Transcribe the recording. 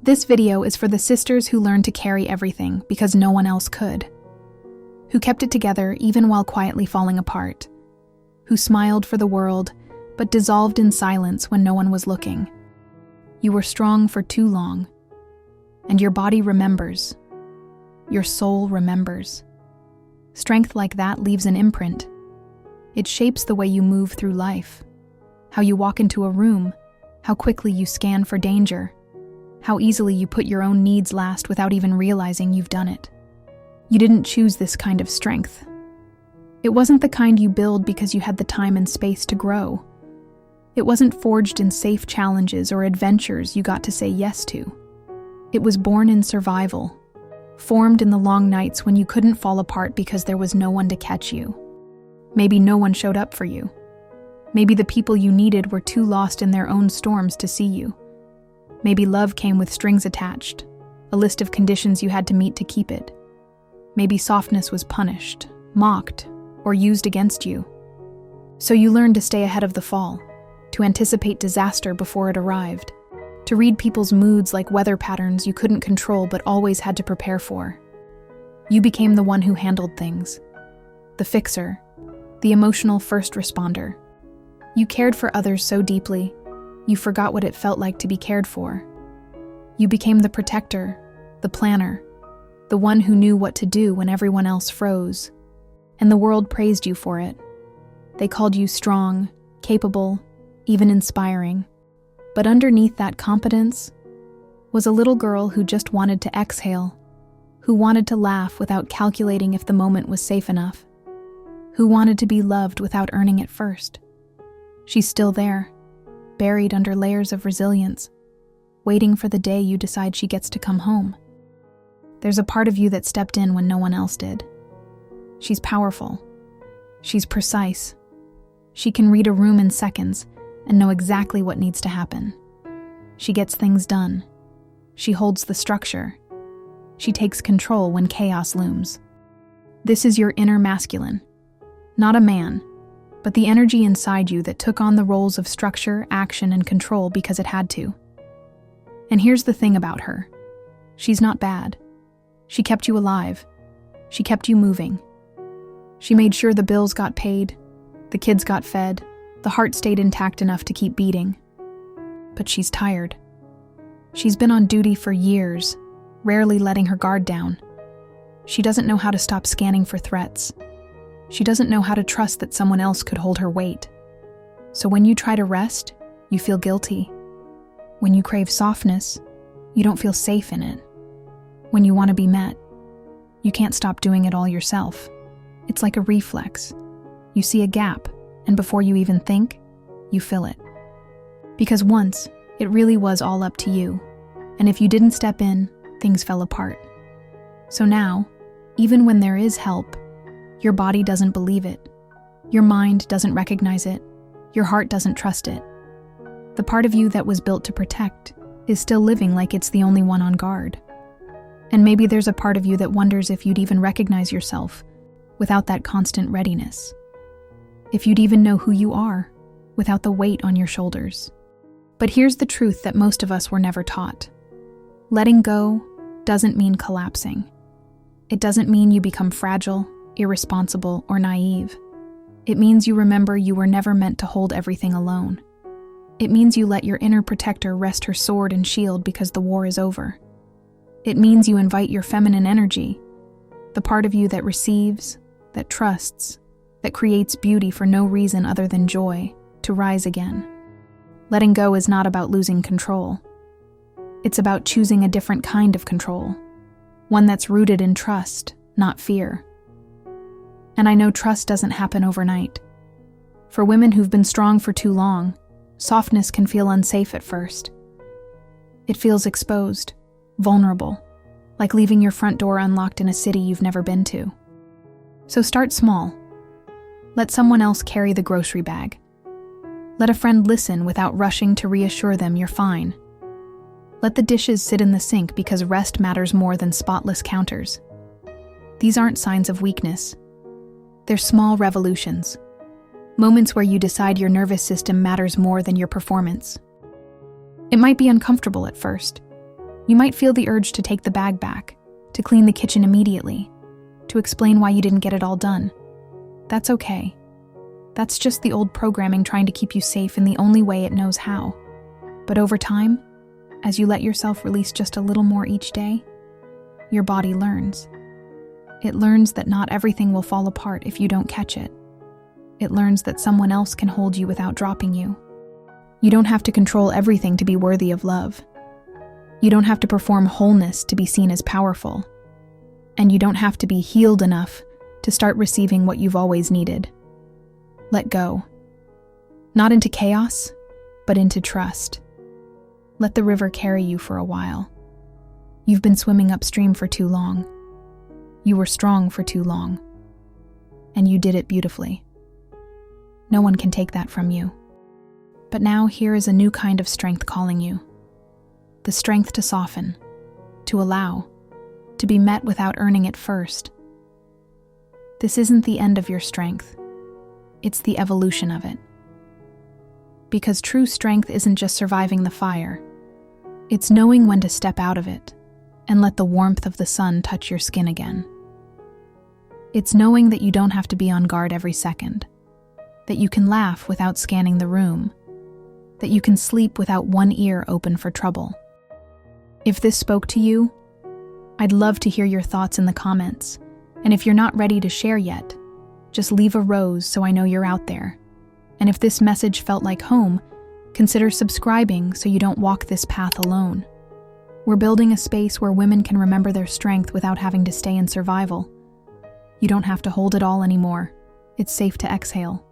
This video is for the sisters who learned to carry everything because no one else could, who kept it together even while quietly falling apart, who smiled for the world but dissolved in silence when no one was looking. You were strong for too long, and your body remembers. Your soul remembers. Strength like that leaves an imprint. It shapes the way you move through life, how you walk into a room, how quickly you scan for danger, how easily you put your own needs last without even realizing you've done it. You didn't choose this kind of strength. It wasn't the kind you build because you had the time and space to grow. It wasn't forged in safe challenges or adventures you got to say yes to. It was born in survival, formed in the long nights when you couldn't fall apart because there was no one to catch you. Maybe no one showed up for you. Maybe the people you needed were too lost in their own storms to see you. Maybe love came with strings attached, a list of conditions you had to meet to keep it. Maybe softness was punished, mocked, or used against you. So you learned to stay ahead of the fall, to anticipate disaster before it arrived, to read people's moods like weather patterns you couldn't control but always had to prepare for. You became the one who handled things, the fixer, the emotional first responder. You cared for others so deeply, you forgot what it felt like to be cared for. You became the protector, the planner, the one who knew what to do when everyone else froze. And the world praised you for it. They called you strong, capable, even inspiring. But underneath that competence was a little girl who just wanted to exhale, who wanted to laugh without calculating if the moment was safe enough, who wanted to be loved without earning it first. She's still there, buried under layers of resilience, waiting for the day you decide she gets to come home. There's a part of you that stepped in when no one else did. She's powerful. She's precise. She can read a room in seconds and know exactly what needs to happen. She gets things done. She holds the structure. She takes control when chaos looms. This is your inner masculine. Not a man, but the energy inside you that took on the roles of structure, action, and control because it had to. And here's the thing about her. She's not bad. She kept you alive. She kept you moving. She made sure the bills got paid, the kids got fed, the heart stayed intact enough to keep beating. But she's tired. She's been on duty for years, rarely letting her guard down. She doesn't know how to stop scanning for threats. She doesn't know how to trust that someone else could hold her weight. So when you try to rest, you feel guilty. When you crave softness, you don't feel safe in it. When you want to be met, you can't stop doing it all yourself. It's like a reflex. You see a gap, and before you even think, you fill it. Because once, it really was all up to you, and if you didn't step in, things fell apart. So now, even when there is help, your body doesn't believe it. Your mind doesn't recognize it. Your heart doesn't trust it. The part of you that was built to protect is still living like it's the only one on guard. And maybe there's a part of you that wonders if you'd even recognize yourself without that constant readiness. If you'd even know who you are without the weight on your shoulders. But here's the truth that most of us were never taught. Letting go doesn't mean collapsing. It doesn't mean you become fragile, irresponsible, or naive. It means you remember you were never meant to hold everything alone. It means you let your inner protector rest her sword and shield because the war is over. It means you invite your feminine energy, the part of you that receives, that trusts, that creates beauty for no reason other than joy, to rise again. Letting go is not about losing control. It's about choosing a different kind of control, one that's rooted in trust, not fear. And I know trust doesn't happen overnight. For women who've been strong for too long, softness can feel unsafe at first. It feels exposed, vulnerable, like leaving your front door unlocked in a city you've never been to. So start small. Let someone else carry the grocery bag. Let a friend listen without rushing to reassure them you're fine. Let the dishes sit in the sink because rest matters more than spotless counters. These aren't signs of weakness. They're small revolutions. Moments where you decide your nervous system matters more than your performance. It might be uncomfortable at first. You might feel the urge to take the bag back, to clean the kitchen immediately, to explain why you didn't get it all done. That's okay. That's just the old programming trying to keep you safe in the only way it knows how. But over time, as you let yourself release just a little more each day, your body learns. It learns that not everything will fall apart if you don't catch it. It learns that someone else can hold you without dropping you. You don't have to control everything to be worthy of love. You don't have to perform wholeness to be seen as powerful. And you don't have to be healed enough to start receiving what you've always needed. Let go. Not into chaos, but into trust. Let the river carry you for a while. You've been swimming upstream for too long. You were strong for too long. And you did it beautifully. No one can take that from you. But now here is a new kind of strength calling you. The strength to soften, to allow, to be met without earning it first. This isn't the end of your strength. It's the evolution of it. Because true strength isn't just surviving the fire. It's knowing when to step out of it and let the warmth of the sun touch your skin again. It's knowing that you don't have to be on guard every second, that you can laugh without scanning the room, that you can sleep without one ear open for trouble. If this spoke to you, I'd love to hear your thoughts in the comments, and if you're not ready to share yet, just leave a rose so I know you're out there. And if this message felt like home, consider subscribing so you don't walk this path alone. We're building a space where women can remember their strength without having to stay in survival. You don't have to hold it all anymore. It's safe to exhale.